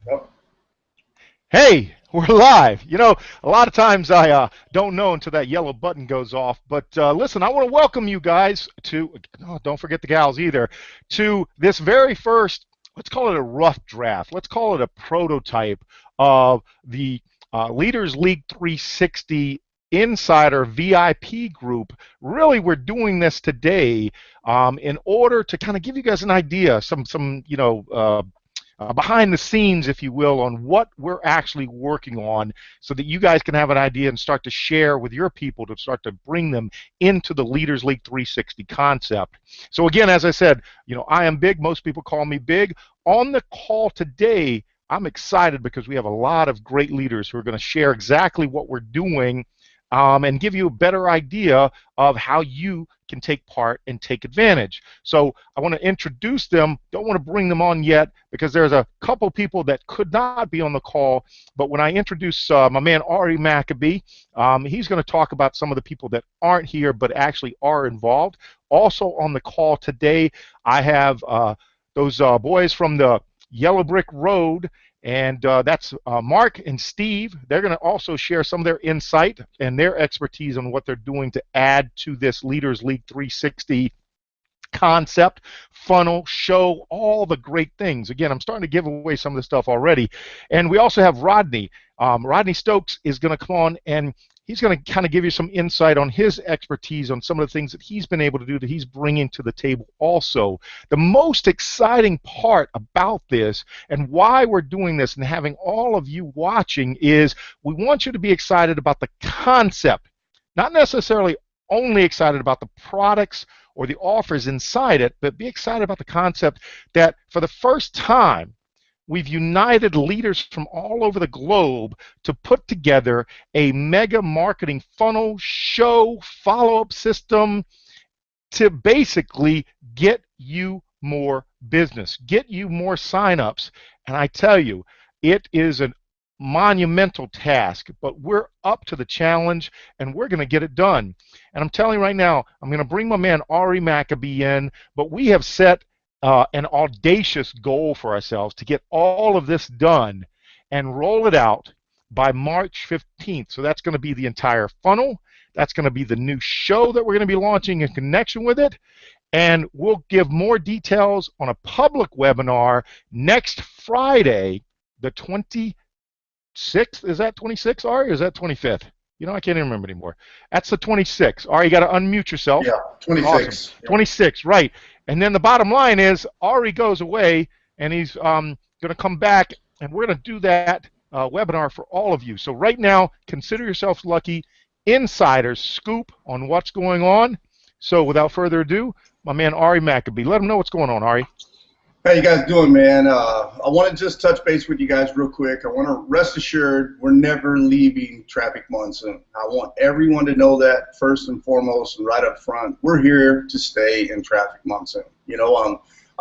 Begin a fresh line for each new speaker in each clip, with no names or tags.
Yep.
Hey, we're live. You know, a lot of times I don't know until that yellow button goes off. But listen, I want to welcome you guys to, oh, don't forget the gals either, to this very first, let's call it a rough draft. Let's call it a prototype of the Leaders League 360 Insider VIP group. Really, we're doing this today in order to kind of give you guys an idea, behind the scenes, if you will, on what we're actually working on so that you guys can have an idea and start to share with your people to start to bring them into the Leaders League 360 concept. So, again, as I said, I am Big. Most people call me Big. On the call today, I'm excited because we have a lot of great leaders who are going to share exactly what we're doing and give you a better idea of how you can take part and take advantage. So I want to introduce them. Don't want to bring them on yet because there's a couple people that could not be on the call. But when I introduce my man Ari Maccabee, he's going to talk about some of the people that aren't here but actually are involved. Also on the call today, I have those boys from the Yellow Brick Road, and that's Mark and Steve. They're going to also share some of their insight and their expertise on what they're doing to add to this Leaders League 360 concept, funnel, show, all the great things. Again, I'm starting to give away some of the stuff already. And we also have Rodney. Rodney Stokes is going to come on and he's going to kind of give you some insight on his expertise on some of the things that he's been able to do that he's bringing to the table also. The most exciting part about this and why we're doing this and having all of you watching is we want you to be excited about the concept, not necessarily only excited about the products or the offers inside it, but be excited about the concept that for the first time, we've united leaders from all over the globe to put together a mega marketing funnel, show, follow up system to basically get you more business, get you more signups. And I tell you, it is a monumental task, but we're up to the challenge and we're going to get it done. And I'm telling you right now, I'm going to bring my man Ari Maccabee in, but we have set an audacious goal for ourselves to get all of this done and roll it out by March 15th. So that's going to be the entire funnel. That's going to be the new show that we're going to be launching in connection with it. And we'll give more details on a public webinar next Friday, the 26th. Is that 26th, Ari, or is that 25th? I can't even remember anymore. That's the 26th. Ari, you got to unmute yourself.
Yeah,
Awesome.
26. Yep.
26, right. And then the bottom line is Ari goes away and he's going to come back and we're going to do that webinar for all of you. So right now, consider yourselves lucky. Insiders scoop on what's going on. So without further ado, my man Ari Maccabee. Let him know what's going on, Ari.
How you guys doing, man? I want to just touch base with you guys real quick. I want to rest assured we're never leaving Traffic Monsoon. I want everyone to know that first and foremost and right up front. We're here to stay in Traffic Monsoon.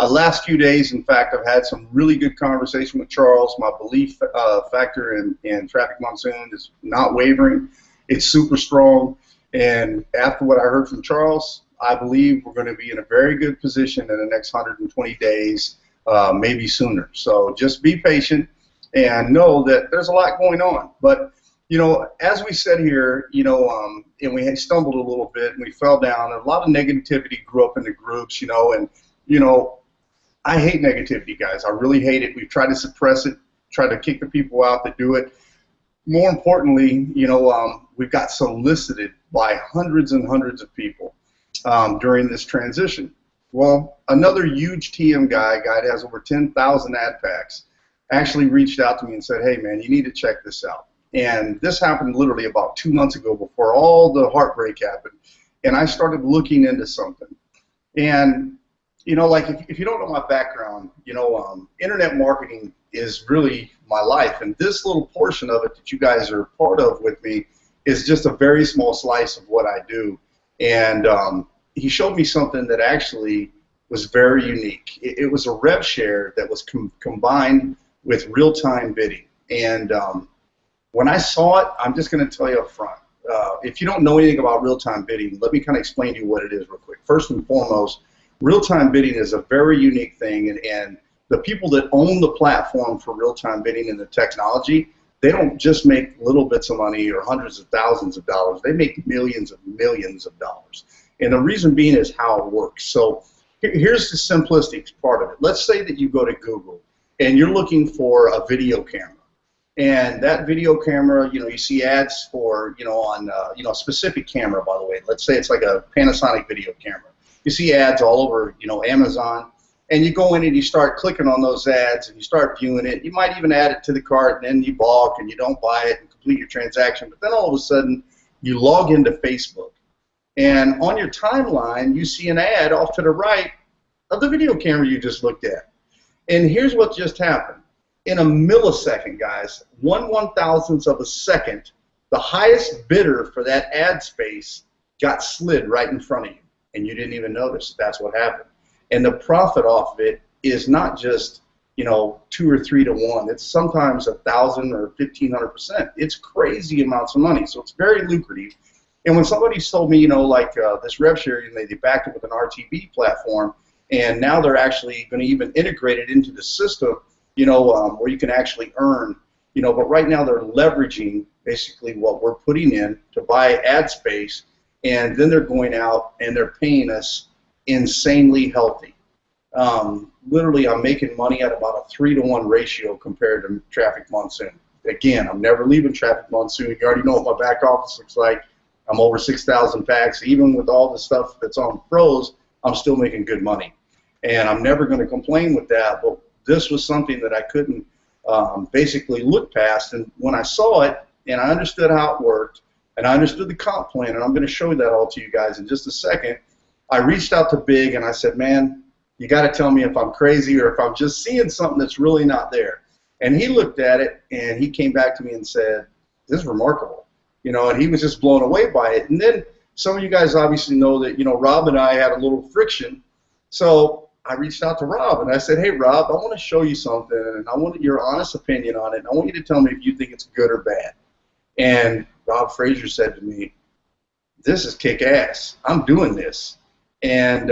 Last few days, in fact, I've had some really good conversation with Charles. My belief factor in Traffic Monsoon is not wavering. It's super strong. And after what I heard from Charles, I believe we're going to be in a very good position in the next 120 days, maybe sooner. So just be patient and know that there's a lot going on. But, as we said here, and we had stumbled a little bit and we fell down, a lot of negativity grew up in the groups, and, I hate negativity, guys. I really hate it. We've tried to suppress it, tried to kick the people out that do it. More importantly, we've got solicited by hundreds and hundreds of people during this transition. Well, another huge TM guy that has over 10,000 ad packs, actually reached out to me and said, hey, man, you need to check this out. And this happened literally about 2 months ago before all the heartbreak happened. And I started looking into something. And, like if you don't know my background, internet marketing is really my life. And this little portion of it that you guys are part of with me is just a very small slice of what I do. And he showed me something that actually was very unique. It was a rev share that was combined with real-time bidding. And when I saw it, I'm just going to tell you up front. If you don't know anything about real-time bidding, let me kind of explain to you what it is real quick. First and foremost, real-time bidding is a very unique thing, and the people that own the platform for real-time bidding and the technology, they don't just make little bits of money or hundreds of thousands of dollars. They make millions of dollars. And the reason being is how it works. So here's the simplistic part of it. Let's say that you go to Google and you're looking for a video camera. And that video camera, you see ads for, on, a specific camera, by the way. Let's say it's like a Panasonic video camera. You see ads all over, Amazon. And you go in and you start clicking on those ads and you start viewing it. You might even add it to the cart and then you balk and you don't buy it and complete your transaction. But then all of a sudden you log into Facebook. And on your timeline you see an ad off to the right of the video camera you just looked at. And here's what just happened. In a millisecond, guys, 1/1000th of a second, the highest bidder for that ad space got slid right in front of you. And you didn't even notice. That's what happened. And the profit off of it is not just 2 or 3 to 1. It's sometimes 1,000 or 1,500%. It's crazy amounts of money. So it's very lucrative. And when somebody's told me, like this rev share, they backed it with an RTB platform, and now they're actually going to even integrate it into the system, where you can actually earn, but right now they're leveraging basically what we're putting in to buy ad space, and then they're going out and they're paying us insanely healthy. Literally, I'm making money at about a 3 to 1 ratio compared to Traffic Monsoon. Again, I'm never leaving Traffic Monsoon. You already know what my back office looks like. I'm over 6,000 packs. Even with all the stuff that's on pros, I'm still making good money. And I'm never going to complain with that, but this was something that I couldn't basically look past. And when I saw it and I understood how it worked and I understood the comp plan, and I'm going to show that all to you guys in just a second, I reached out to Big and I said, man, you got to tell me if I'm crazy or if I'm just seeing something that's really not there. And he looked at it and he came back to me and said, this is remarkable. And he was just blown away by it. And then some of you guys obviously know that, Rob and I had a little friction. So I reached out to Rob and I said, hey, Rob, I want to show you something and I want your honest opinion on it. And I want you to tell me if you think it's good or bad. And Rob Frazier said to me, this is kick-ass. I'm doing this. And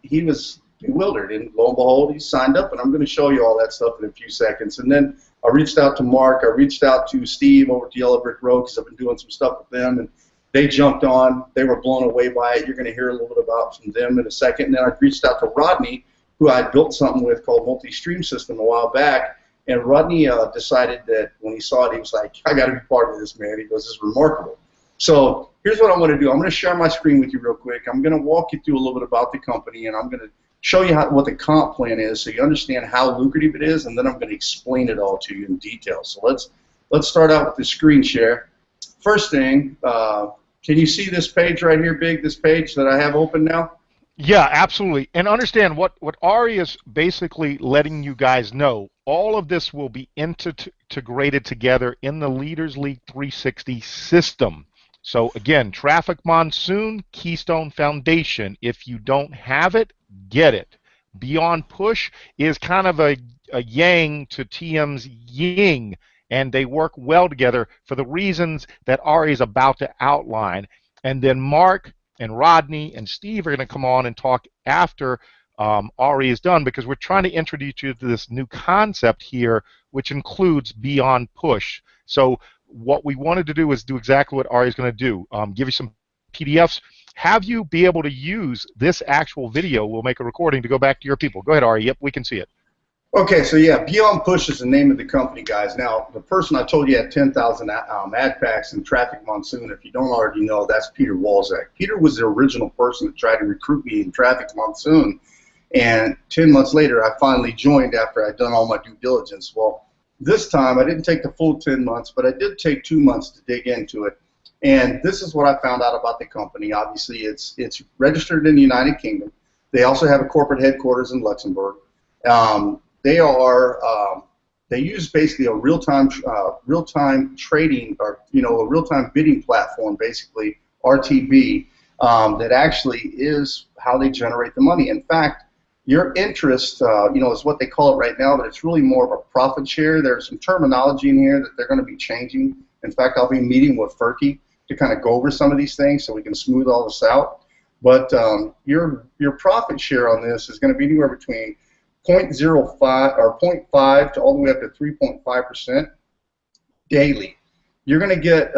he was bewildered. And lo and behold, he signed up. And I'm going to show you all that stuff in a few seconds. And then I reached out to Mark. I reached out to Steve over at Yellow Brick Road because I've been doing some stuff with them. And they jumped on. They were blown away by it. You're going to hear a little bit about from them in a second. And then I reached out to Rodney, who I built something with called Multi-Stream System a while back. And Rodney decided that when he saw it, he was like, I got to be part of this, man. He goes, this is remarkable. So here's what I'm going to do. I'm going to share my screen with you real quick. I'm going to walk you through a little bit about the company, and I'm going to show you what the comp plan is so you understand how lucrative it is, and then I'm going to explain it all to you in detail. So let's start out with the screen share. First thing, can you see this page right here, Big, this page that I have open now?
Yeah, absolutely. And understand what Ari is basically letting you guys know, all of this will be integrated together in the Leaders League 360 system. So again, Traffic Monsoon, Keystone Foundation. If you don't have it, get it. Beyond Push is kind of a yang to TM's yin, and they work well together for the reasons that Ari is about to outline. And then Mark and Rodney and Steve are going to come on and talk after Ari is done, because we're trying to introduce you to this new concept here, which includes Beyond Push. So what we wanted to do is do exactly what Ari is going to do, give you some PDFs, have you be able to use this actual video. We'll make a recording to go back to your people. Go ahead, Ari. Yep, we can see it.
Okay, so yeah, Beyond Push is the name of the company, guys. Now, the person I told you had 10,000 ad packs in Traffic Monsoon, if you don't already know, that's Peter Walczak. Peter was the original person that tried to recruit me in Traffic Monsoon, and 10 months later, I finally joined after I'd done all my due diligence. Well, this time, I didn't take the full 10 months, but I did take 2 months to dig into it, and this is what I found out about the company. Obviously, it's registered in the United Kingdom. They also have a corporate headquarters in Luxembourg. They use basically a real-time trading, or a real-time bidding platform, basically RTB, that actually is how they generate the money. In fact, your interest, is what they call it right now, but it's really more of a profit share. There's some terminology in here that they're going to be changing. In fact, I'll be meeting with Ferky to kind of go over some of these things so we can smooth all this out. But your profit share on this is going to be anywhere between 0.05 or zero point 0.5 to all the way up to 3.5% daily. You're going to get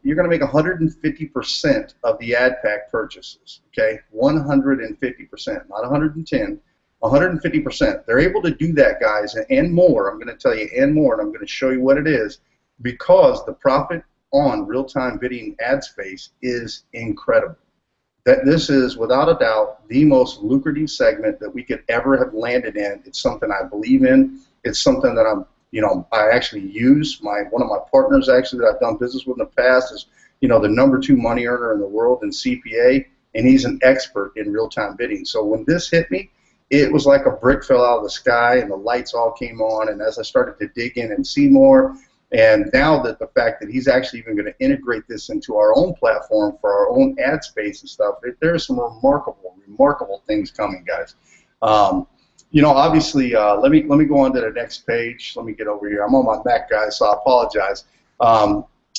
you're going to make 150% of the ad pack purchases. Okay, 150%, not 110, 150%. They're able to do that, guys, and more. I'm going to tell you and more, and I'm going to show you what it is, because the profit on real-time bidding ad space is incredible. That this is without a doubt the most lucrative segment that we could ever have landed in. It's something I believe in. It's something that I actually use. One of my partners actually that I've done business with in the past is, the #2 money earner in the world in CPA, and he's an expert in real-time bidding. So when this hit me, it was like a brick fell out of the sky and the lights all came on. And as I started to dig in and see more, and now that the fact that he's actually even going to integrate this into our own platform for our own ad space and stuff, there's some remarkable things coming, guys. Obviously, let me go on to the next page. Let me get over here. I'm on my Mac, guys, so I apologize.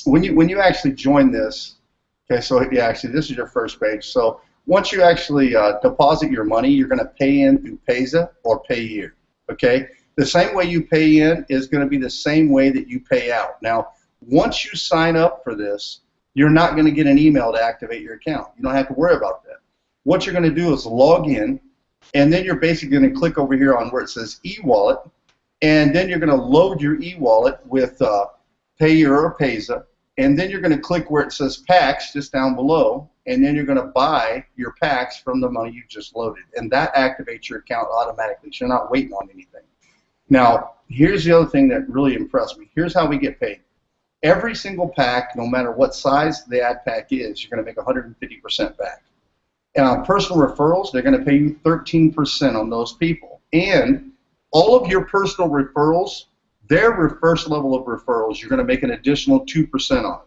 When you actually join this, okay, so yeah, actually this is your first page. So once you actually deposit your money, you're going to pay in through Payza or Payeer, okay? The same way you pay in is going to be the same way that you pay out. Now, once you sign up for this, you're not going to get an email to activate your account. You don't have to worry about that. What you're going to do is log in, and then you're basically going to click over here on where it says e-wallet, and then you're going to load your e-wallet with Payeer or Payza, and then you're going to click where it says packs just down below, and then you're going to buy your packs from the money you just loaded, and that activates your account automatically, so you're not waiting on anything. Now, here's the other thing that really impressed me. Here's how we get paid. Every single pack, no matter what size the ad pack is, you're going to make 150% back. And on personal referrals, they're going to pay you 13% on those people. And all of your personal referrals, their first level of referrals, you're going to make an additional 2% on.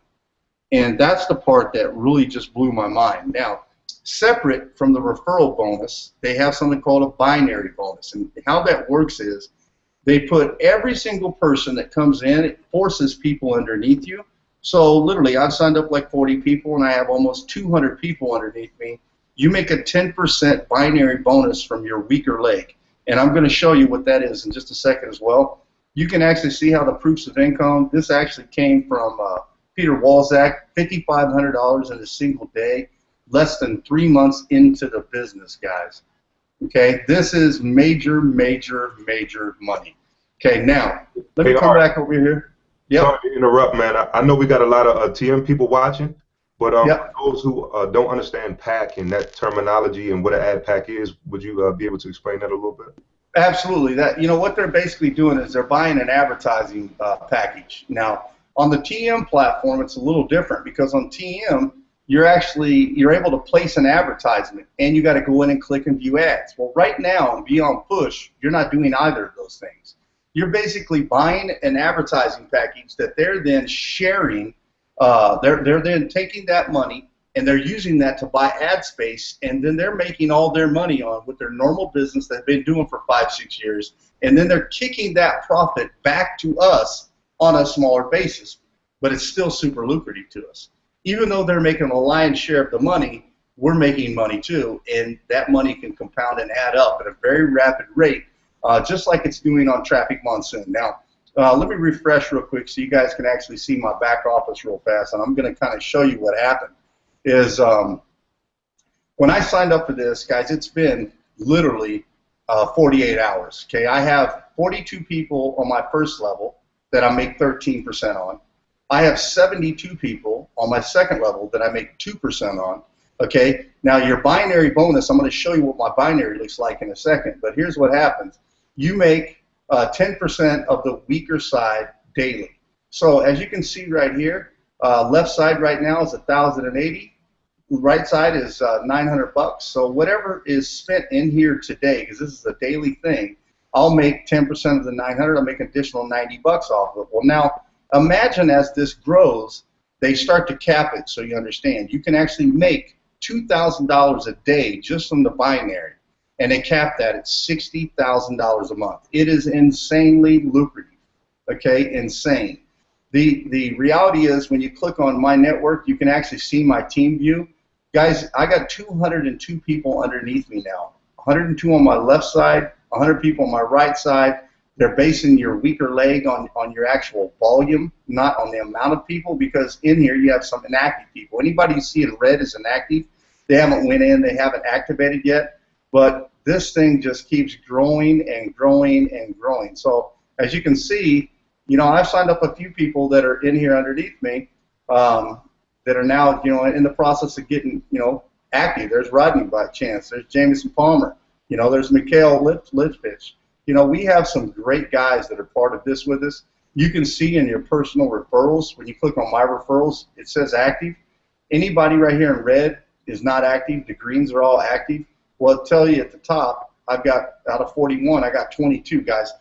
And that's the part that really just blew my mind. Now, separate from the referral bonus, they have something called a binary bonus. And how that works is, they put every single person that comes in, it forces people underneath you. So literally, I've signed up like 40 people, and I have almost 200 people underneath me. You make a 10% binary bonus from your weaker leg. And I'm going to show you what that is in just a second as well. You can actually see how the proofs of income, this actually came from Peter Walzak, $5,500 in a single day, less than 3 months into the business, guys. Okay, this is major, major, major money. Okay, now, let me come back over here. Yep.
Sorry to interrupt, man. I know we got a lot of TM people watching, but for those who don't understand pack and that terminology and what an ad pack is, would you be able to explain that a little bit?
Absolutely. What they're basically doing is they're buying an advertising package. Now, on the TM platform, it's a little different, because on TM, you're able to place an advertisement, and you got to go in and click and view ads. Well, right now on Beyond Push, you're not doing either of those things. You're basically buying an advertising package that they're then sharing. They're then taking that money and they're using that to buy ad space, and then they're making all their money on with their normal business they've been doing for 5-6 years, and then they're kicking that profit back to us on a smaller basis, but it's still super lucrative to us. Even though they're making a lion's share of the money, we're making money too, and that money can compound and add up at a very rapid rate, just like it's doing on Traffic Monsoon. Now, let me refresh real quick so you guys can actually see my back office real fast, and I'm going to kind of show you what happened. When I signed up for this, guys, it's been literally 48 hours. Okay, I have 42 people on my first level that I make 13% on. I have 72 people on my second level that I make 2% on. Okay, now your binary bonus, I'm going to show you what my binary looks like in a second, but here's what happens. You make 10% of the weaker side daily. So as you can see right here, left side right now is 1,080. Right side is 900 bucks. So whatever is spent in here today, because this is a daily thing, I'll make 10% of the 900. I'll make an additional 90 bucks off of it. Well, now imagine as this grows, they start to cap it, so you understand. You can actually make $2,000 a day just from the binary, and they cap that at $60,000 a month. It is insanely lucrative. Okay, insane. The reality is when you click on my network, you can actually see my team view. Guys, I got 202 people underneath me now. 102 on my left side, 100 people on my right side. They're basing your weaker leg on your actual volume, not on the amount of people, because in here you have some inactive people. Anybody you see in red is inactive. They haven't went in, they haven't activated yet, but this thing just keeps growing and growing and growing. So as you can see, you know, I've signed up a few people that are in here underneath me that are now, you know, in the process of getting, you know, active. There's Rodney by chance. There's Jamison Palmer. You know, there's Mikhail Litvich. You know, we have some great guys that are part of this with us. You can see in your personal referrals, when you click on my referrals, it says active. Anybody right here in red is not active. The greens are all active. Well, I'll tell you at the top, I've got, out of 41, I got 22 guys.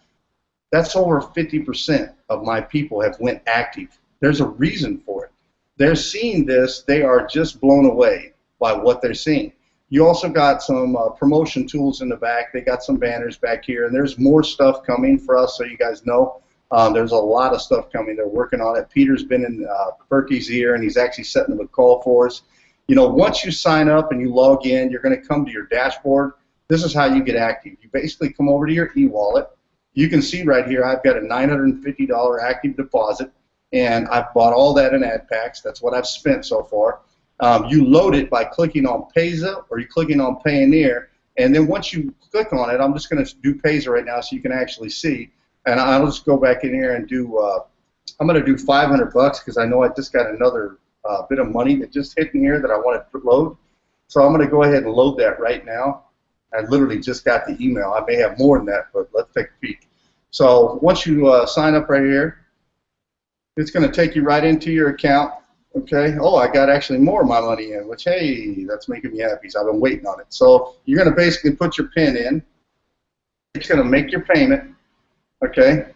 That's over 50% of my people have went active. There's a reason for it. They're seeing this. They are just blown away by what they're seeing. You also got some promotion tools in the back. They got some banners back here, and there's more stuff coming for us, so you guys know. There's a lot of stuff coming. They're working on it. Peter's been in Berkey's ear, and he's actually setting up a call for us. You know, once you sign up and you log in, you're going to come to your dashboard. This is how you get active. You basically come over to your e-wallet. You can see right here I've got a $950 active deposit, and I've bought all that in ad packs. That's what I've spent so far. You load it by clicking on Payza or you're clicking on Payoneer, and then once you click on it, I'm just going to do Payza right now so you can actually see, and I'll just go back in here and do, I'm going to do $500 because I know I just got another bit of money that just hit in here that I want to load. So I'm going to go ahead and load that right now. I literally just got the email. I may have more than that, but let's take a peek. So once you sign up right here, it's going to take you right into your account. Okay. Oh, I got actually more of my money in, which, hey, that's making me happy. So I've been waiting on it. So you're going to basically put your PIN in. It's going to make your payment. Okay.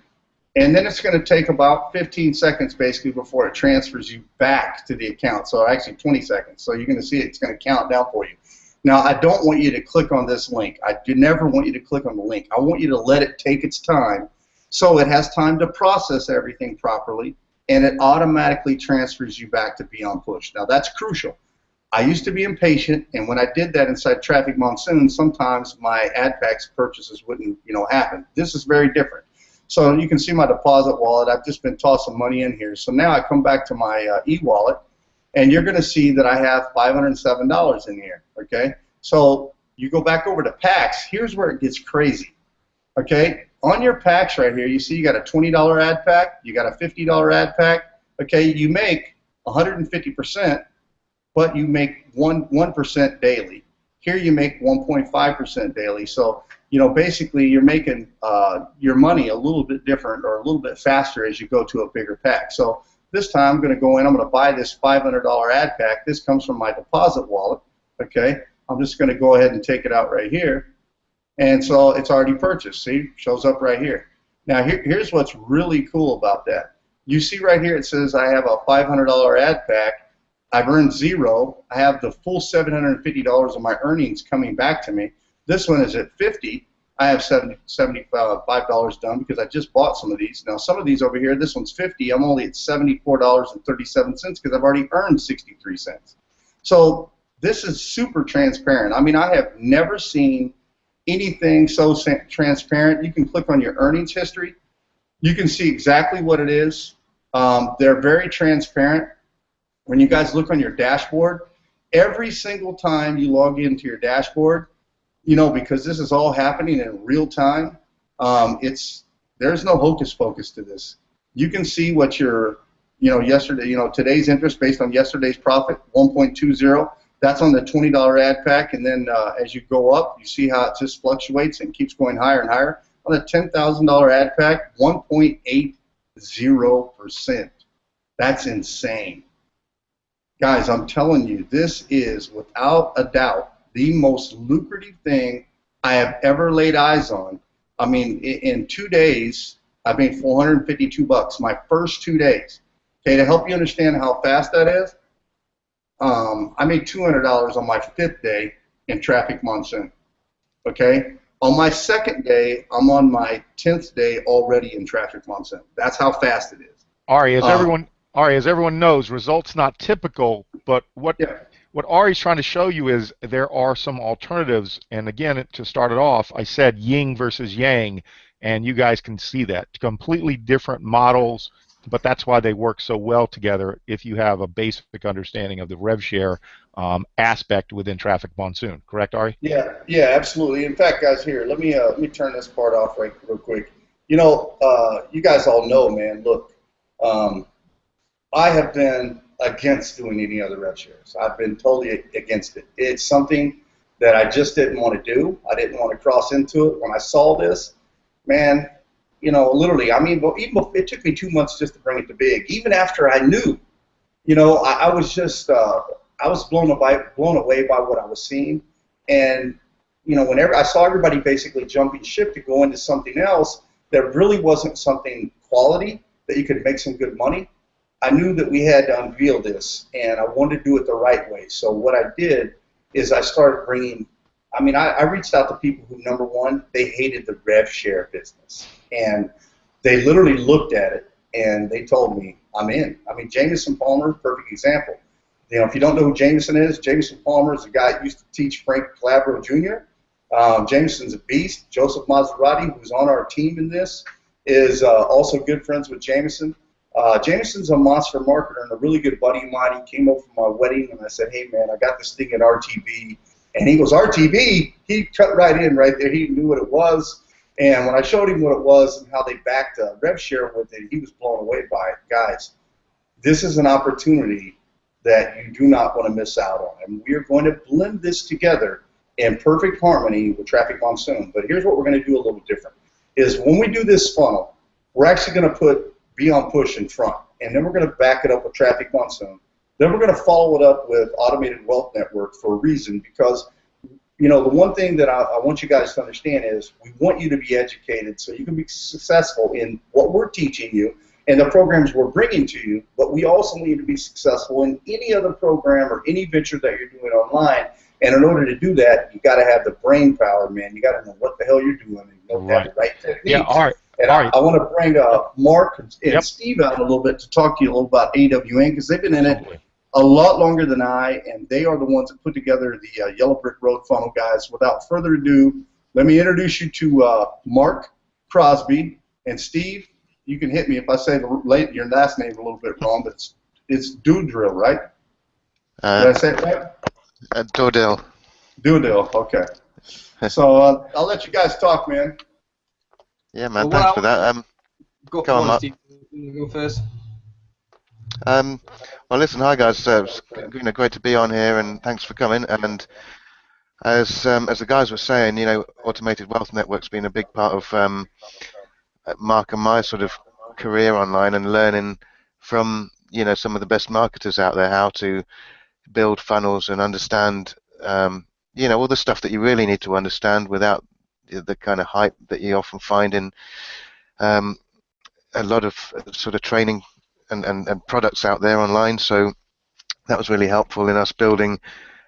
And then it's going to take about 15 seconds basically before it transfers you back to the account. So actually 20 seconds. So you're going to see it's going to count down for you. Now, I don't want you to click on this link. I do never want you to click on the link. I want you to let it take its time so it has time to process everything properly, and it automatically transfers you back to Beyond Push. Now, that's crucial. I used to be impatient, and when I did that inside Traffic Monsoon, sometimes my ad packs purchases wouldn't, you know, happen. This is very different. So you can see my deposit wallet. I've just been tossing money in here. So now I come back to my e-wallet, and you're going to see that I have $507 in here, okay? So you go back over to packs. Here's where it gets crazy, okay? On your packs right here, you see you got a $20 ad pack, you got a $50 ad pack, okay? You make 150%, but you make 1% daily. Here you make 1.5% daily. So, you know, basically you're making your money a little bit different or a little bit faster as you go to a bigger pack. So this time I'm going to go in, I'm going to buy this $500 ad pack. This comes from my deposit wallet, okay? I'm just going to go ahead and take it out right here. And so it's already purchased. See, shows up right here. Now here's what's really cool about that. You see right here it says I have a $500 ad pack. I've earned $0. I have the full $750 of my earnings coming back to me. This one is at $50. I have $75 done because I just bought some of these. Now some of these over here, this one's $50. I'm only at $74.37 because I've already earned 63 cents. So this is super transparent. I mean, I have never seen anything so transparent. You can click on your earnings history. You can see exactly what it is. They're very transparent. When you guys look on your dashboard, every single time you log into your dashboard, you know, because this is all happening in real time, there's no hocus pocus to this. You can see what your, you know, today's interest based on yesterday's profit, 1.20. That's on the $20 ad pack, and then as you go up, you see how it just fluctuates and keeps going higher and higher. On the $10,000 ad pack, 1.80%. That's insane. Guys, I'm telling you, this is without a doubt the most lucrative thing I have ever laid eyes on. I mean, in 2 days, I made $452, my first 2 days. Okay, to help you understand how fast that is, I made $200 on my 5th day in Traffic Monsoon. Okay, on my 2nd day, I'm on my 10th day already in Traffic Monsoon. That's how fast it is.
Ari, as everyone knows, results not typical, but what what Ari's trying to show you is there are some alternatives. And again, to start it off, I said yin versus yang, and you guys can see that. Completely different models, but that's why they work so well together if you have a basic understanding of the rev share aspect within Traffic Monsoon. Correct, Ari?
Yeah, yeah, absolutely. In fact, guys, here, let me turn this part off real quick. You know, you guys all know, man. Look, I have been against doing any other rev shares. I've been totally against it. It's something that I just didn't want to do. I didn't want to cross into it. When I saw this, man, you know, literally, I mean, even it took me 2 months just to bring it to big. Even after I knew, you know, I was just, I was blown away by what I was seeing. And, you know, whenever I saw everybody basically jumping ship to go into something else that really wasn't something quality, that you could make some good money, I knew that we had to unveil this, and I wanted to do it the right way. So what I did is I started bringing, I mean, I reached out to people who, number one, they hated the rev share business. And they literally looked at it, and they told me, I'm in. I mean, Jameson Palmer, perfect example. You know, if you don't know who Jameson is, Jameson Palmer is a guy who used to teach Frank Calabro Jr. Jameson's a beast. Joseph Maserati, who's on our team in this, is also good friends with Jameson. Jameson's a monster marketer and a really good buddy of mine. He came over for my wedding, and I said, hey, man, I got this thing at RTB. And he goes, RTB? He cut right in right there. He knew what it was. And when I showed him what it was and how they backed rev share with it, he was blown away by it. Guys, this is an opportunity that you do not want to miss out on. And we are going to blend this together in perfect harmony with Traffic Monsoon. But here's what we're going to do a little different, is when we do this funnel, we're actually going to put Beyond Push in front. And then we're going to back it up with Traffic Monsoon. Then we're going to follow it up with Automated Wealth Network for a reason, because, you know, the one thing that I want you guys to understand is we want you to be educated so you can be successful in what we're teaching you and the programs we're bringing to you, but we also need to be successful in any other program or any venture that you're doing online. And in order to do that, you got to have the brain power, man. You got to know what the hell you're doing and you know, have the right techniques.
Yeah, all right.
And I want to bring Mark and
Yep.
Steve out a little bit to talk to you a little about AWN, because they've been in it a lot longer than I, and they are the ones that put together the Yellow Brick Road funnel, guys. Without further ado, let me introduce you to Mark Crosby. And Steve, you can hit me if I say your last name a little bit wrong, but it's Doudril, right? Did I say it right?
Doudril.
Doudril, okay. So I'll let you guys talk, man.
Yeah, man, thanks for that.
Go
on, Mark.
Steve. You go first.
Well, listen, hi guys. It's great to be on here, and thanks for coming. And as the guys were saying, you know, Automated Wealth Network's been a big part of Mark and my sort of career online, and learning from, you know, some of the best marketers out there how to build funnels and understand, you know, all the stuff that you really need to understand without the kind of hype that you often find in a lot of sort of training and products out there online. So that was really helpful in us building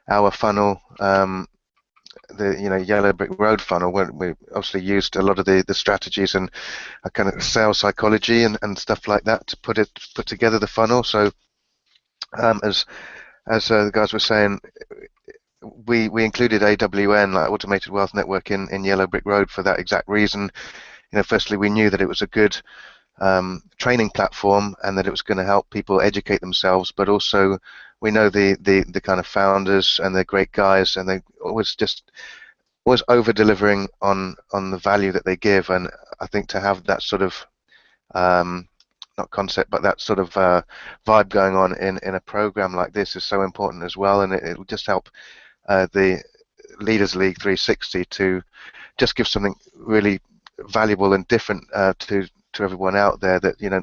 our funnel, the Yellow Brick Road funnel, where we obviously used a lot of the strategies and a kind of sales psychology and stuff like that to put together the funnel. So as the guys were saying, we included AWN, like Automated Wealth Network, in Yellow Brick Road for that exact reason. You know, firstly, we knew that it was a good training platform and that it was going to help people educate themselves, but also we know the kind of founders, and they're great guys, and they always over delivering on the value that they give. And I think to have that sort of not concept, but that sort of vibe going on in a program like this is so important as well, and it will just help the Leaders League 360 to just give something really valuable and different to everyone out there that, you know,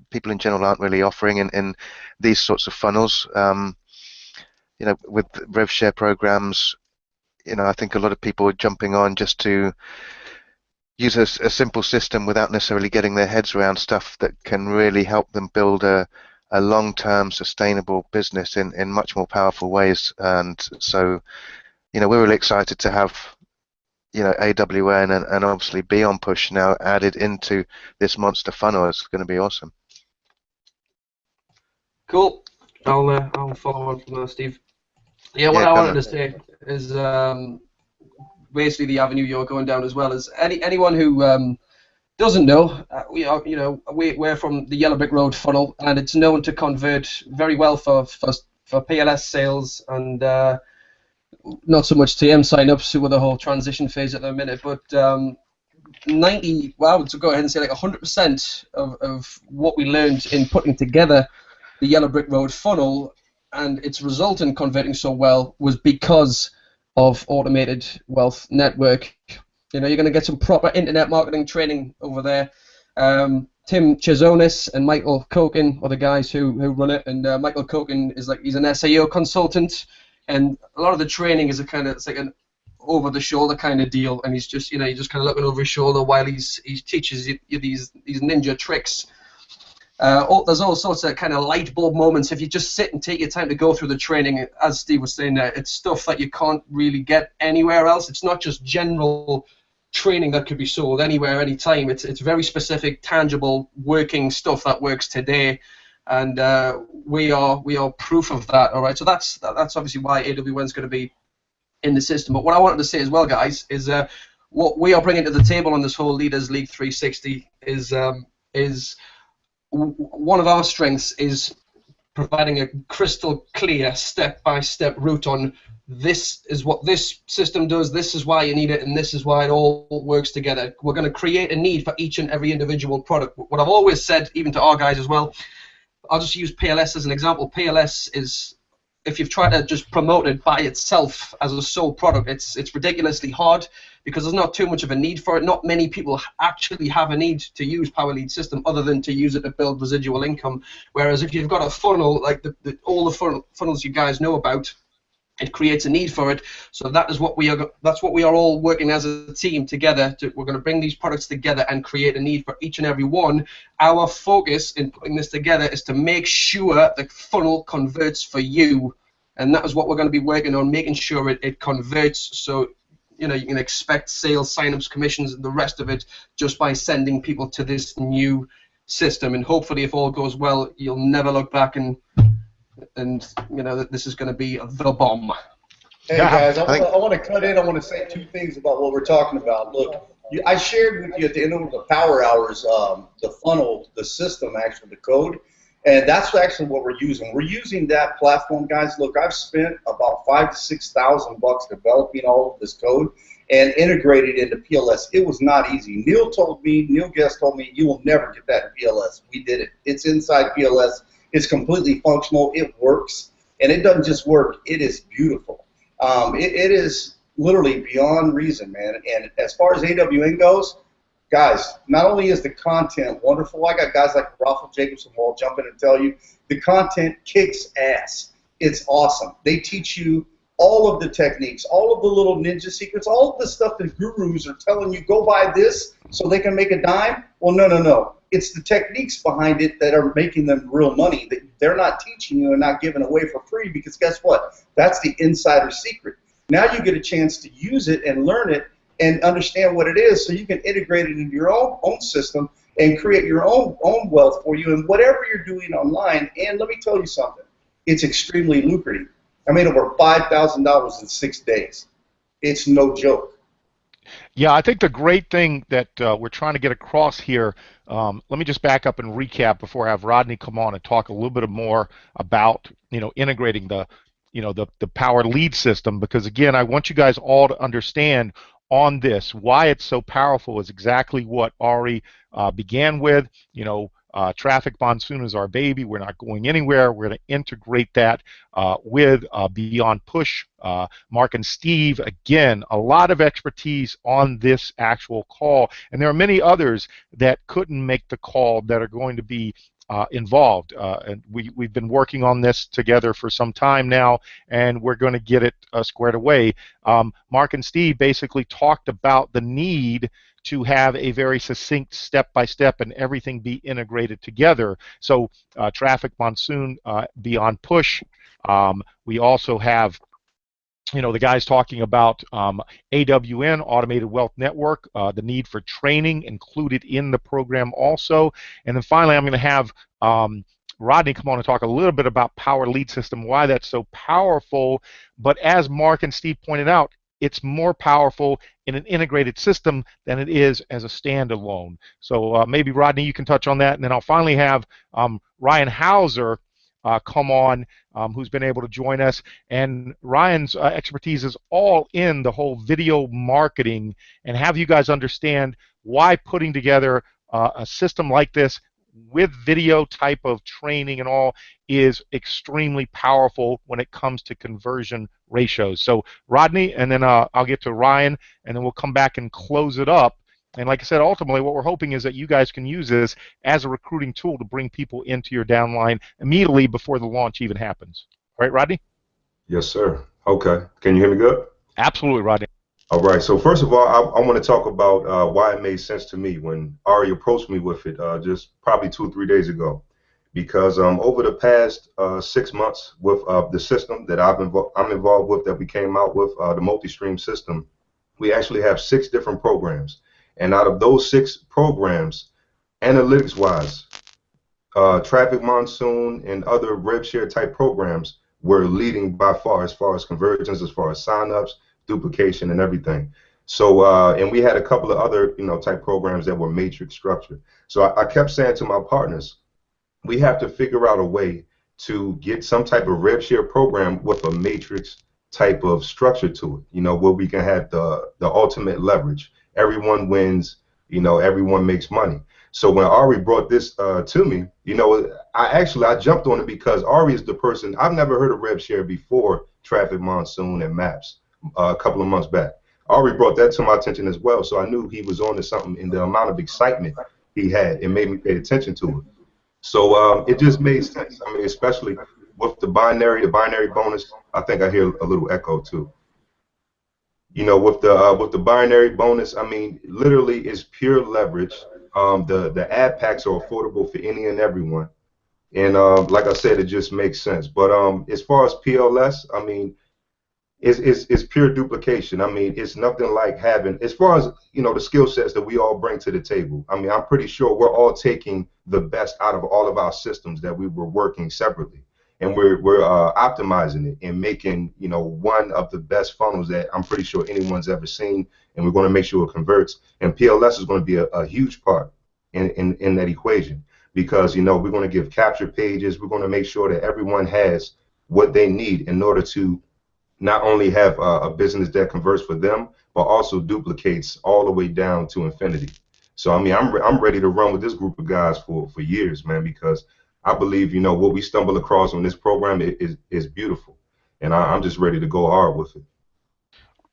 people in general aren't really offering in these sorts of funnels. You know, with rev share programs, you know, I think a lot of people are jumping on just to use a simple system without necessarily getting their heads around stuff that can really help them build a long-term sustainable business in much more powerful ways. And so, you know, we're really excited to have, you know, AWN and obviously Beyond Push now added into this monster funnel. It's going to be awesome.
Cool. I'll follow on from Steve. Yeah, what
Yeah,
I
go
wanted
on.
to say is basically the avenue you're going down as well. Is anyone who doesn't know, we are, we're from the Yellow Brick Road funnel, and it's known to convert very well for PLS sales and not so much TM signups with the whole transition phase at the minute, but 90, well, I would go ahead and say like 100% of what we learned in putting together the Yellow Brick Road funnel and its result in converting so well was because of automated wealth network. You're going to get some proper internet marketing training over there. Tim Chesonis and Michael Koken are the guys who run it, and Michael Koken he's an SEO consultant, and a lot of the training is it's like an over the shoulder kind of deal, and he's just you're just kind of looking over his shoulder while he teaches you these ninja tricks. There's all sorts of kind of light bulb moments if you just sit and take your time to go through the training. As Steve was saying there, it's stuff that you can't really get anywhere else. It's not just general training that could be sold anywhere, anytime. It's very specific, tangible, working stuff that works today, and we are proof of that. All right, so that's obviously why AWN is going to be in the system. But what I wanted to say as well, guys, is what we are bringing to the table on this whole Leaders League 360 is one of our strengths is providing a crystal clear step-by-step route on this is what this system does, this is why you need it, and this is why it all works together. We're going to create a need for each and every individual product. What I've always said, even to our guys as well, I'll just use PLS as an example. PLS is, if you've tried to just promote it by itself as a sole product, it's ridiculously hard because there's not too much of a need for it. Not many people actually have a need to use Power Lead System other than to use it to build residual income. Whereas if you've got a funnel like all the funnels you guys know about, it creates a need for it. So that's what we are all working as a team together. We're going to bring these products together and create a need for each and every one. Our focus in putting this together is to make sure the funnel converts for you, and that is what we're going to be working on, making sure it converts. So you can expect sales, signups, commissions, and the rest of it just by sending people to this new system. And hopefully, if all goes well, you'll never look back and that this is going to be the bomb.
Hey guys, I want to cut in. I want to say two things about what we're talking about. Look, I shared with you at the end of the power hours the funnel, the system, actually the code, and that's actually what we're using. We're using that platform, guys. Look, I've spent about $5,000 to $6,000 developing all of this code and integrated into PLS. It was not easy. Neil Guest told me, you will never get that in PLS. We did it. It's inside PLS. It's completely functional. It works, and it doesn't just work. It is beautiful. It is literally beyond reason, man. And as far as AWN goes, guys, not only is the content wonderful, I got guys like Rafael Jacobson who will jump in and tell you the content kicks ass. It's awesome. They teach you all of the techniques, all of the little ninja secrets, all of the stuff that gurus are telling you, go buy this so they can make a dime. Well, no. It's the techniques behind it that are making them real money that they're not teaching you and not giving away for free, because guess what? That's the insider secret. Now you get a chance to use it and learn it and understand what it is so you can integrate it into your own system and create your own wealth for you and whatever you're doing online. And let me tell you something. It's extremely lucrative. I made over $5,000 in 6 days. It's no joke.
Yeah, I think the great thing that we're trying to get across here, let me just back up and recap before I have Rodney come on and talk a little bit more about, integrating the Power Lead system, because again, I want you guys all to understand on this why it's so powerful is exactly what Ari began with. Traffic Monsoon is our baby. We're not going anywhere. We're going to integrate that with Beyond Push. Mark and Steve, again, a lot of expertise on this actual call. And there are many others that couldn't make the call that are going to be involved. And we've been working on this together for some time now, and we're going to get it squared away. Mark and Steve basically talked about the need to have a very succinct step-by-step and everything be integrated together. So Traffic Monsoon, Beyond Push. We also have the guys talking about AWN, Automated Wealth Network, the need for training included in the program also. And then finally, I'm going to have Rodney come on and talk a little bit about Power Lead System, why that's so powerful. But as Mark and Steve pointed out, it's more powerful in an integrated system than it is as a standalone. So maybe, Rodney, you can touch on that. And then I'll finally have Ryan Hauser come on, who's been able to join us. And Ryan's expertise is all in the whole video marketing, and have you guys understand why putting together a system like this with video type of training and all is extremely powerful when it comes to conversion ratios. So Rodney, and then I'll get to Ryan, and then we'll come back and close it up. And like I said, ultimately what we're hoping is that you guys can use this as a recruiting tool to bring people into your downline immediately before the launch even happens. All right, Rodney?
Yes, sir. Okay. Can you hear me good?
Absolutely, Rodney.
All right. So first of all, I want to talk about why it made sense to me when Ari approached me with it just probably 2 or 3 days ago. Because over the past 6 months with the system that I'm involved with, that we came out with, the multi-stream system, we actually have 6 different programs. And out of those 6 programs, analytics-wise, Traffic Monsoon and other rev share type programs were leading by far as conversions, as far as signups, duplication, and everything. So, and we had a couple of other, type programs that were matrix structured. So I kept saying to my partners, we have to figure out a way to get some type of rev share program with a matrix type of structure to it, where we can have the ultimate leverage. Everyone wins, everyone makes money. So when Ari brought this to me, I jumped on it because Ari is the person. I've never heard of rev share before Traffic Monsoon and Maps a couple of months back. Ari brought that to my attention as well, so I knew he was on to something in the amount of excitement he had. It made me pay attention to it. So it just made sense. I mean, especially with the binary bonus. I think I hear a little echo too. With the binary bonus, I mean, literally it's pure leverage. The ad packs are affordable for any and everyone, and like I said, it just makes sense. But as far as PLS, I mean, it's pure duplication. I mean, it's nothing like having, as far as the skill sets that we all bring to the table. I mean, I'm pretty sure we're all taking the best out of all of our systems that we were working separately, and we're optimizing it and making one of the best funnels that I'm pretty sure anyone's ever seen, and we're going to make sure it converts. And PLS is going to be a huge part in that equation, because we're going to give capture pages. We're going to make sure that everyone has what they need in order to not only have a business that converts for them, but also duplicates all the way down to infinity. So I mean, I'm ready to run with this group of guys for years, man, because I believe what we stumble across on this program is beautiful, and I'm just ready to go hard with it.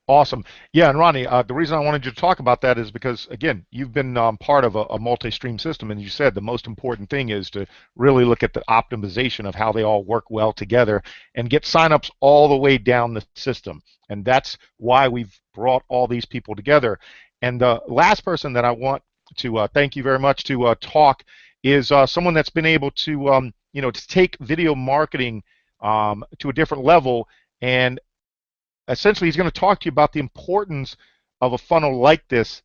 Awesome. Yeah, and Ronnie, the reason I wanted you to talk about that is because, again, you've been part of a multi-stream system, and you said the most important thing is to really look at the optimization of how they all work well together and get signups all the way down the system. And that's why we've brought all these people together. And the last person that I want to thank you very much to talk is someone that's been able to, to take video marketing to a different level. And essentially, he's going to talk to you about the importance of a funnel like this,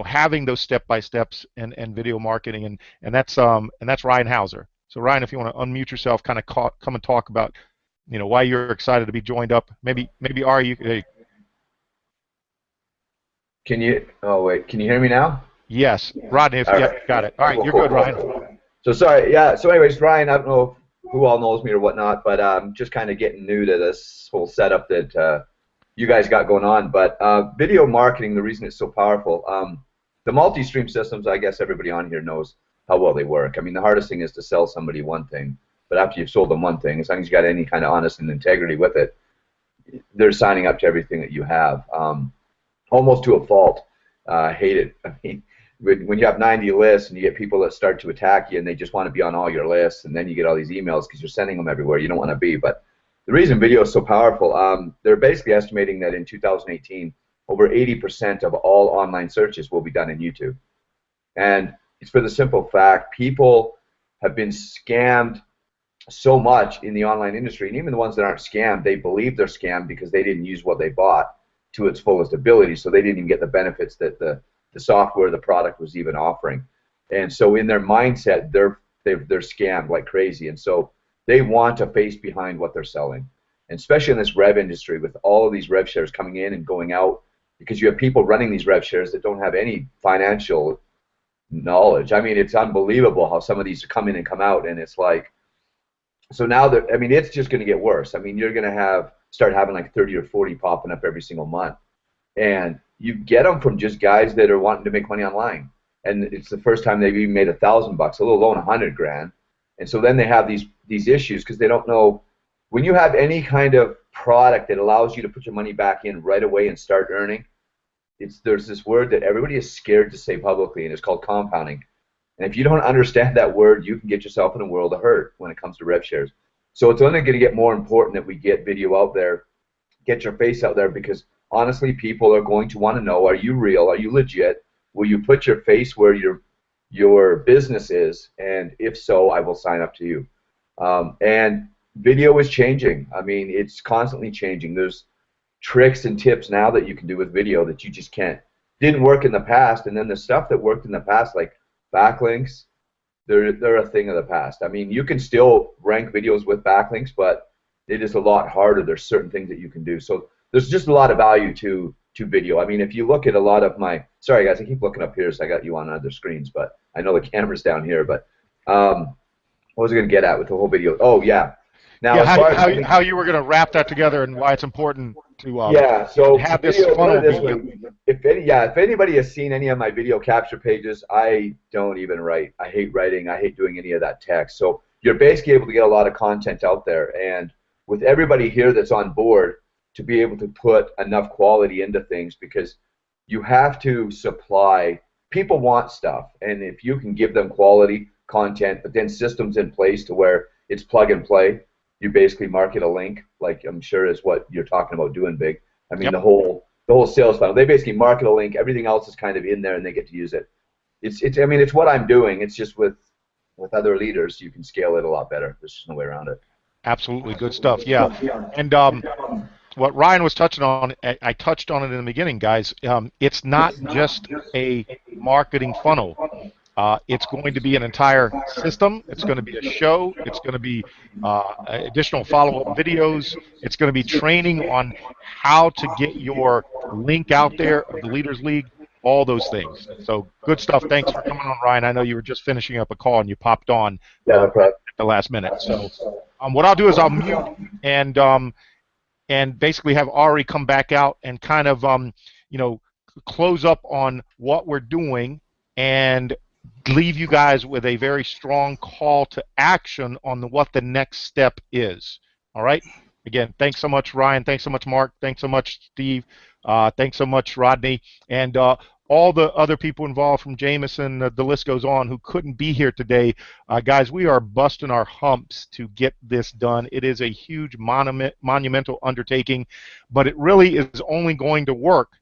having those step-by-steps and video marketing, and that's Ryan Hauser. So Ryan, if you want to unmute yourself, kind of come and talk about, why you're excited to be joined up. Maybe Ari, you hey.
Can you? Oh wait, can you hear me now?
Yes, Rodney. If you got it. All right, you're good, Ryan.
So sorry, yeah. So anyways, Ryan, I don't know who all knows me or whatnot, but I'm just kind of getting new to this whole setup that you guys got going on. But video marketing, the reason it's so powerful, the multi-stream systems, I guess everybody on here knows how well they work. I mean, the hardest thing is to sell somebody one thing, but after you've sold them one thing, as long as you got any kind of honesty and integrity with it, they're signing up to everything that you have, almost to a fault. Hate it. I mean, when you have 90 lists and you get people that start to attack you and they just want to be on all your lists, and then you get all these emails because you're sending them everywhere you don't want to be. But the reason video is so powerful, they're basically estimating that in 2018, over 80% of all online searches will be done in YouTube. And it's for the simple fact people have been scammed so much in the online industry, and even the ones that aren't scammed, they believe they're scammed because they didn't use what they bought to its fullest ability, so they didn't even get the benefits that the software, the product was even offering. And so in their mindset, they're they're scammed like crazy, and so they want a face behind what they're selling, and especially in this rev industry with all of these rev shares coming in and going out, because you have people running these rev shares that don't have any financial knowledge. I mean, it's unbelievable how some of these come in and come out, and it's like, so now that, I mean, it's just going to get worse. I mean, you're going to start having like 30 or 40 popping up every single month, and you get them from just guys that are wanting to make money online, and it's the first time they've even made $1,000 bucks, let alone 100 grand, and so then they have these issues because they don't know. When you have any kind of product that allows you to put your money back in right away and start earning, there's this word that everybody is scared to say publicly, and it's called compounding. And if you don't understand that word, you can get yourself in a world of hurt when it comes to rev shares. So it's only going to get more important that we get video out there, get your face out there, because honestly, people are going to want to know, are you real? Are you legit? Will you put your face where your business is? And if so, I will sign up to you. And video is changing. I mean, it's constantly changing. There's tricks and tips now that you can do with video that you just didn't work in the past. And then the stuff that worked in the past, like backlinks, they're a thing of the past. I mean, you can still rank videos with backlinks, but it is a lot harder. There's certain things that you can do. So there's just a lot of value to video. I mean, if you look at a lot of sorry guys, I keep looking up here, so I got you on other screens, but I know the camera's down here. But what was I going to get at with the whole video? Oh yeah. Now,
yeah, how you were going to wrap that together and why it's important to
so
have this
video,
funnel.
If anybody has seen any of my video capture pages, I don't even write. I hate writing. I hate doing any of that text. So you're basically able to get a lot of content out there, and with everybody here that's on board, to be able to put enough quality into things, because you have to supply. People want stuff, and if you can give them quality content, but then systems in place to where it's plug and play. You basically market a link, like I'm sure is what you're talking about doing, Big. I mean, the whole sales funnel. They basically market a link. Everything else is kind of in there, and they get to use it. I mean, it's what I'm doing. It's just with other leaders, you can scale it a lot better. There's just no way around it.
Absolutely, good stuff. Yeah, and what Ryan was touching on, I touched on it in the beginning, guys. It's not just a marketing funnel. It's going to be an entire system. It's going to be a show. It's going to be additional follow-up videos. It's going to be training on how to get your link out there of the Leaders League, all those things. So good stuff. Thanks for coming on, Ryan. I know you were just finishing up a call and you popped on at the last minute. So what I'll do is I'll mute and basically have Ari come back out and kind of close up on what we're doing and leave you guys with a very strong call to action on what the next step is. All right? Again, thanks so much, Ryan. Thanks so much, Mark. Thanks so much, Steve. Thanks so much, Rodney. And all the other people involved from Jameson, the list goes on, who couldn't be here today. Guys, we are busting our humps to get this done. It is a huge monumental undertaking, but it really is only going to work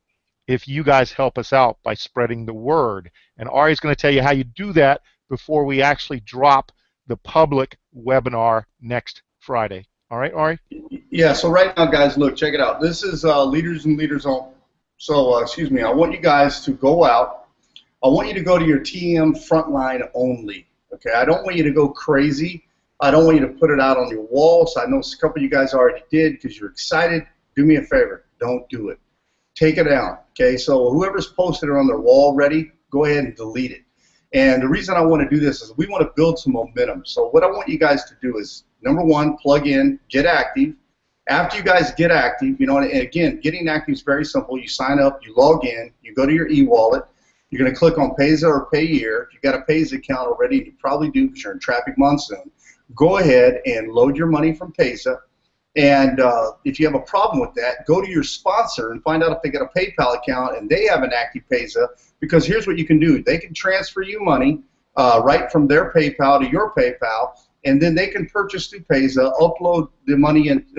if you guys help us out by spreading the word. And Ari's going to tell you how you do that before we actually drop the public webinar next Friday. All right, Ari?
Yeah, so right now, guys, look, check it out. This is Leaders and Leaders Only. So, excuse me, I want you guys to go out. I want you to go to your TM frontline only, okay? I don't want you to go crazy. I don't want you to put it out on your walls. I know a couple of you guys already did because you're excited. Do me a favor. Don't do it. Take it down, okay? So whoever's posted it on their wall already, go ahead and delete it. And the reason I want to do this is we want to build some momentum. So what I want you guys to do is, number one, plug in, get active. After you guys get active, and again, getting active is very simple. You sign up, you log in, you go to your e-wallet. You're going to click on Payza or Payeer. If you've got a Payza account already, you probably do because you're in traffic monsoon. Go ahead and load your money from Payza. And if you have a problem with that, go to your sponsor and find out if they got a PayPal account and they have an active Payza, because here's what you can do. They can transfer you money right from their PayPal to your PayPal, and then they can purchase through Payza, upload the money into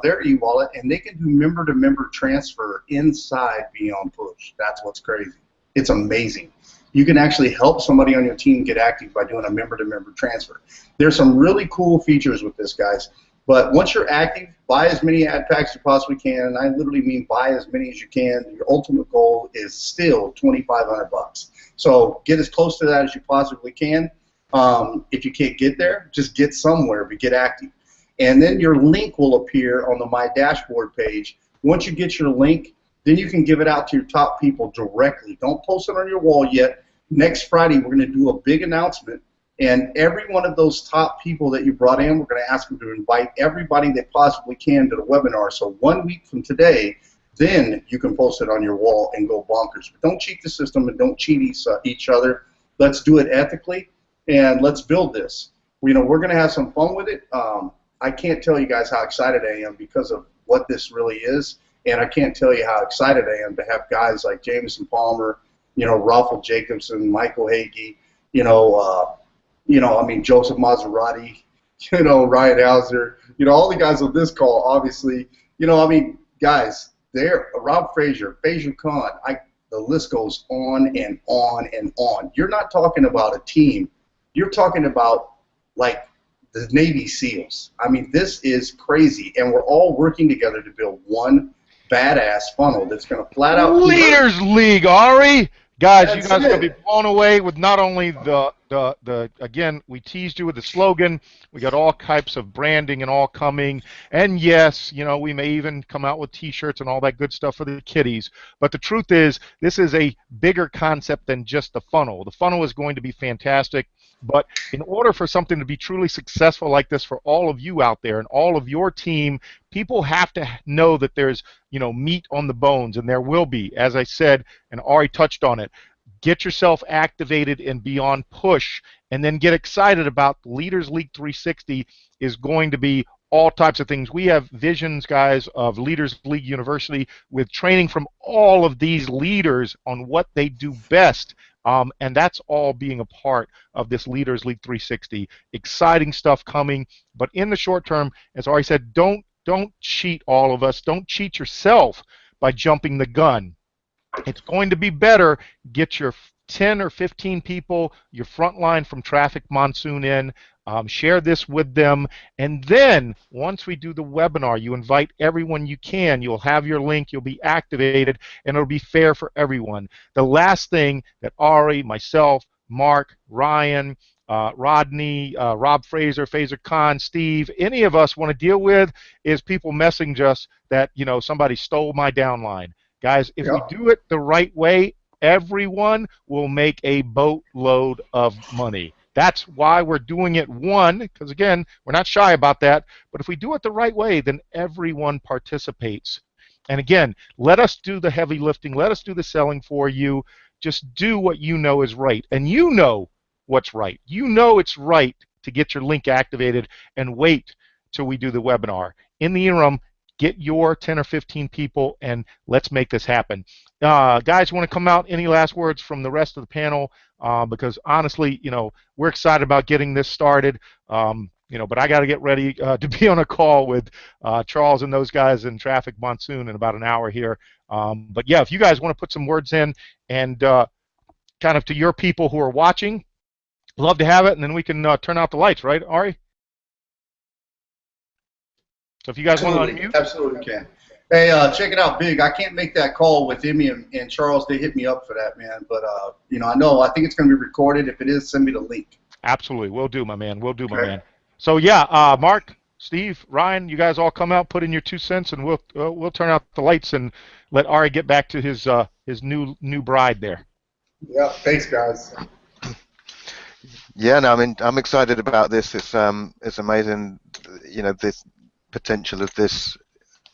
their e-wallet, and they can do member-to-member transfer inside Beyond Push. That's what's crazy. It's amazing. You can actually help somebody on your team get active by doing a member-to-member transfer. There's some really cool features with this, guys. But once you're active, buy as many ad packs as you possibly can, and I literally mean buy as many as you can. Your ultimate goal is still $2,500 bucks. So get as close to that as you possibly can. If you can't get there, just get somewhere, but get active. And then your link will appear on the My Dashboard page. Once you get your link, then you can give it out to your top people directly. Don't post it on your wall yet. Next Friday, we're going to do a big announcement, and every one of those top people that you brought in, we're going to ask them to invite everybody they possibly can to the webinar. So 1 week from today, then you can post it on your wall and go bonkers. But don't cheat the system and don't cheat each other. Let's do it ethically, and let's build this. We're going to have some fun with it. I can't tell you guys how excited I am because of what this really is, and I can't tell you how excited I am to have guys like Jameson Palmer, Raffle Jacobson, Michael Hagee, Joseph Maserati, Ryan Hauser, all the guys on this call, obviously, guys, Rob Frazier, Khan, the list goes on and on and on. You're not talking about a team. You're talking about, like, the Navy SEALs. This is crazy, and we're all working together to build one badass funnel that's going to flat out
Leaders League, Ari. Guys, you guys are going to
it.
be blown away with not only again, we teased you with the slogan. We got all types of branding and all coming. And yes, we may even come out with T-shirts and all that good stuff for the kiddies. But the truth is, this is a bigger concept than just the funnel. The funnel is going to be fantastic. But in order for something to be truly successful like this for all of you out there and all of your team, people have to know that there's, meat on the bones, and there will be, as I said, and Ari touched on it. Get yourself activated and be on push, and then get excited about Leaders League 360 is going to be all types of things. We have visions, guys, of Leaders League University with training from all of these leaders on what they do best. And that's all being a part of this Leaders League 360. Exciting stuff coming, but in the short term, as Ari said, don't cheat all of us. Don't cheat yourself by jumping the gun. It's going to be better. Get your 10 or 15 people, your front line from Traffic Monsoon in. Share this with them, and then once we do the webinar, you invite everyone you can. You'll have your link, you'll be activated, and it'll be fair for everyone. The last thing that Ari, myself, Mark, Ryan, Rodney, Rob Fraser, Khan, Steve, any of us want to deal with is people messaging us that somebody stole my downline. Guys, if we do it the right way, everyone will make a boatload of money. That's why we're doing it, one, because again, we're not shy about that, but if we do it the right way, then everyone participates. And again, let us do the heavy lifting, let us do the selling for you. Just do what you know is right, and you know what's right. You know it's right to get your link activated and wait till we do the webinar. In the interim, get your 10 or 15 people, and let's make this happen. Guys, want to come out? Any last words from the rest of the panel? Because honestly, we're excited about getting this started. But I got to get ready to be on a call with Charles and those guys in Traffic Monsoon in about an hour here. But yeah, if you guys want to put some words in and kind of to your people who are watching, love to have it, and then we can turn out the lights, right, Ari? So if you guys want to unmute.
Absolutely can. Hey, check it out, Big. I can't make that call with Emmy and Charles. They hit me up for that, man. But, I think it's going to be recorded. If it is, send me the link.
Absolutely. We'll do, my man. We'll do, my man. So, yeah, Mark, Steve, Ryan, you guys all come out, put in your 2 cents, and we'll turn out the lights and let Ari get back to his new bride there.
Yeah, thanks, guys.
Yeah, no, I'm excited about this. It's amazing, this potential of this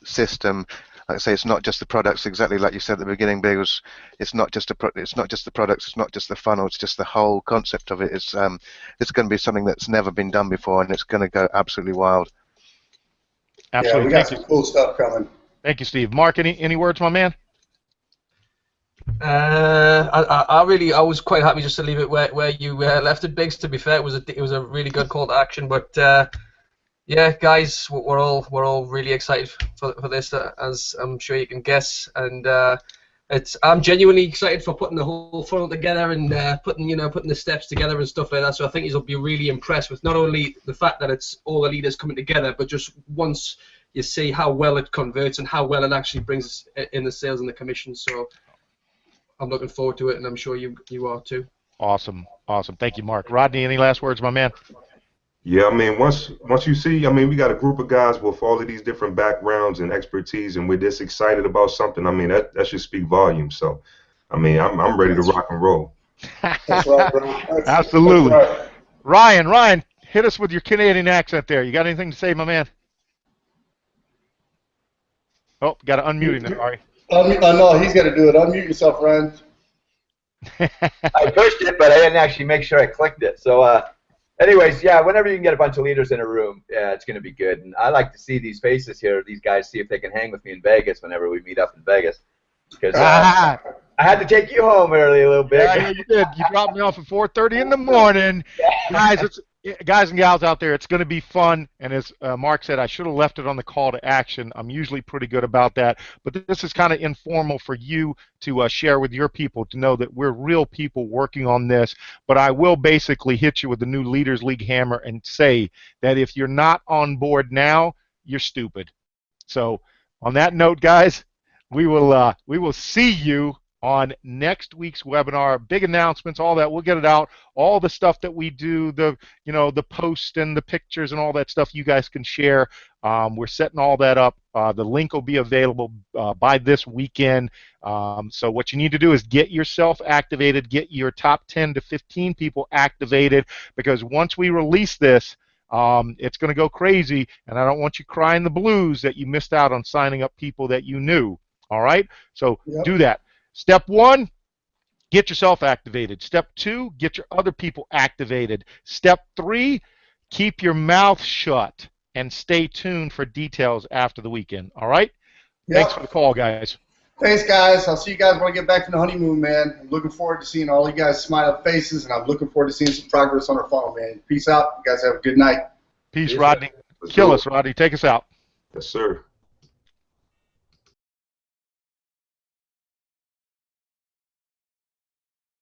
system. Like I say, it's not just the products, exactly like you said at the beginning, Big. It's not just the products, it's not just the funnel, it's just the whole concept of it. It's going to be something that's never been done before, and it's going to go absolutely wild.
Absolutely.
Yeah, we got some cool stuff coming.
Thank you, Steve. Mark, any words, my man?
I was quite happy just to leave it where you left it, Biggs. To be fair, it was a really good call to action, but. Yeah, guys, we're all really excited for this, as I'm sure you can guess, and I'm genuinely excited for putting the whole funnel together and putting the steps together and stuff like that. So I think you'll be really impressed with not only the fact that it's all the leaders coming together, but just once you see how well it converts and how well it actually brings in the sales and the commission. So I'm looking forward to it, and I'm sure you are too.
Awesome. Awesome. Thank you, Mark. Rodney, any last words, my man?
Yeah, I mean, once you see, I mean, we got a group of guys with all of these different backgrounds and expertise, and we're this excited about something. I mean, that should speak volumes. So, I mean, I'm ready to rock and roll.
That's right, bro.
Absolutely.
That's right.
Ryan, hit us with your Canadian accent there. You got anything to say, my man? Oh, got to unmute him there, Ari.
No, he's got to do it. Unmute yourself, Ryan.
I pushed it, but I didn't actually make sure I clicked it. So, anyways, yeah, whenever you can get a bunch of leaders in a room, yeah, it's going to be good. And I like to see these faces here, these guys, see if they can hang with me in Vegas whenever we meet up in Vegas. Because I had to take you home early a little bit.
Yeah, you did. You dropped me off at 4:30 in the morning. Guys and gals out there, it's going to be fun. And as Mark said, I should have left it on the call to action. I'm usually pretty good about that. But this is kind of informal for you to share with your people, to know that we're real people working on this. But I will basically hit you with the new Leaders League hammer and say that if you're not on board now, you're stupid. So on that note, guys, we will see you on next week's webinar. Big announcements, all that. We'll get it out. All the stuff that we do, the post and the pictures and all that stuff, you guys can share. We're setting all that up. The link will be available by this weekend. So what you need to do is get yourself activated, get your top 10 to 15 people activated, because once we release this, it's going to go crazy, and I don't want you crying the blues that you missed out on signing up people that you knew. All right? So do that. Step 1, get yourself activated. Step 2, get your other people activated. Step 3, keep your mouth shut and stay tuned for details after the weekend. All right? Thanks for the call, guys.
Thanks, guys. I'll see you guys when I get back from the honeymoon, man. I'm looking forward to seeing all you guys smile up faces, and I'm looking forward to seeing some progress on our funnel, man. Peace out. You guys have a good night.
Peace, Rodney. Kill us, Rodney. Take us out.
Yes, sir.